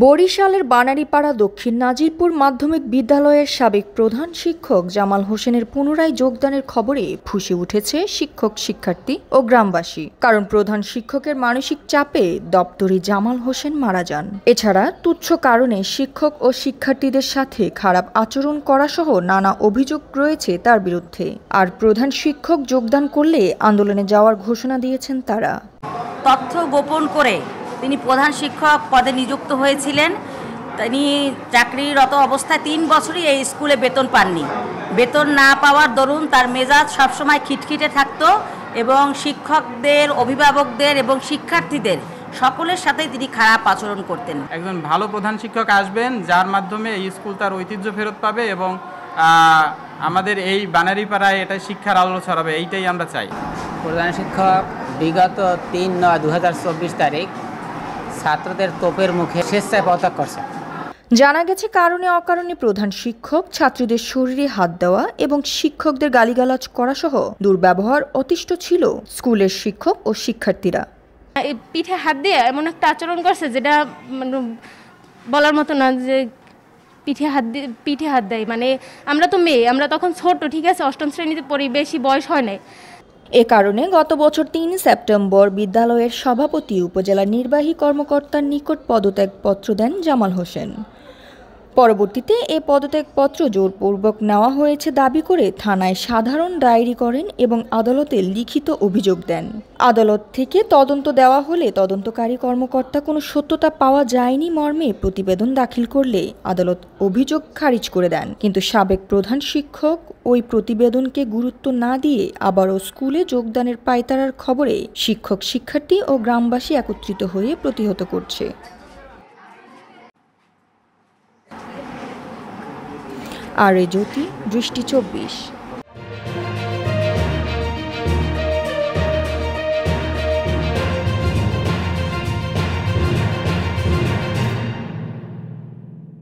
বরিশালের বানারীপাড়া দক্ষিণ নাজিরপুর মাধ্যমিক বিদ্যালয়ের সাবেক প্রধান শিক্ষক জামাল হোসেনের পুনরায় যোগদানের খবরে ফুঁসে উঠেছে শিক্ষক, শিক্ষার্থী ও গ্রামবাসী। কারণ প্রধান শিক্ষকের মানসিক চাপে দপ্তরি জামাল হোসেন মারা যান। এছাড়া তুচ্ছ কারণে শিক্ষক ও শিক্ষার্থীদের সাথে খারাপ আচরণ করা সহ নানা অভিযোগ রয়েছে তার বিরুদ্ধে। আর প্রধান শিক্ষক যোগদান করলে আন্দোলনে যাওয়ার ঘোষণা দিয়েছেন তারা। তথ্য গোপন করে তিনি প্রধান শিক্ষক পদে নিযুক্ত হয়েছিলেন। তিনি চাকরিরত অবস্থায় ৩ বছরই এই স্কুলে বেতন পাননি। বেতন না পাওয়ার দরুন তার মেজাজ সবসময় খিটখিটে থাকতো এবং শিক্ষকদের, অভিভাবকদের এবং শিক্ষার্থীদের সকলের সাথেই তিনি খারাপ আচরণ করতেন। একজন ভালো প্রধান শিক্ষক আসবেন, যার মাধ্যমে এই স্কুল তার ঐতিহ্য ফেরত পাবে এবং আমাদের এই বানারীপাড়ায় এটা শিক্ষার আলো ছড়াবে, এইটাই আমরা চাই। প্রধান শিক্ষক বিগত ৩/৯/২০২৪ তারিখ ছাত্রদের তোপের মুখে স্বেচ্ছায় পদত্যাগ করছে। জানা গেছে কারণে অকারণে প্রধান শিক্ষক ছাত্রীদের শরীরে হাত দেওয়া এবং শিক্ষকদের গালিগালাজ করা সহ দুর্ব্যবহার অতিষ্ঠ ছিল স্কুলের শিক্ষক ও শিক্ষার্থীরা। পিঠে হাত দিয়ে এমন একটা আচরণ করছে যেটা বলার মতো না, যে পিঠে হাত দেয়। মানে আমরা তো মেয়ে, আমরা তখন ছোট, ঠিক আছে, ৮ম শ্রেণীতে পড়ি, বেশি বয়স হয় নাই। এ কারণে গত বছর ৩ সেপ্টেম্বর বিদ্যালয়ের সভাপতি উপজেলা নির্বাহী কর্মকর্তার নিকট পদত্যাগপত্র দেন জামাল হোসেন। পরবর্তীতে এ পদত্যাগপত্র জোরপূর্বক নেওয়া হয়েছে দাবি করে থানায় সাধারণ ডায়েরি করেন এবং আদালতে লিখিত অভিযোগ দেন। আদালত থেকে তদন্ত দেওয়া হলে তদন্তকারী কর্মকর্তা কোনো সত্যতা পাওয়া যায়নি মর্মে প্রতিবেদন দাখিল করলে আদালত অভিযোগ খারিজ করে দেন। কিন্তু সাবেক প্রধান শিক্ষক ওই প্রতিবেদনকে গুরুত্ব না দিয়ে আবারও স্কুলে যোগদানের পায়তারার খবরে শিক্ষক, শিক্ষার্থী ও গ্রামবাসী একত্রিত হয়ে প্রতিহত করছে। আর জ্যোতি, দৃষ্টি ২৪।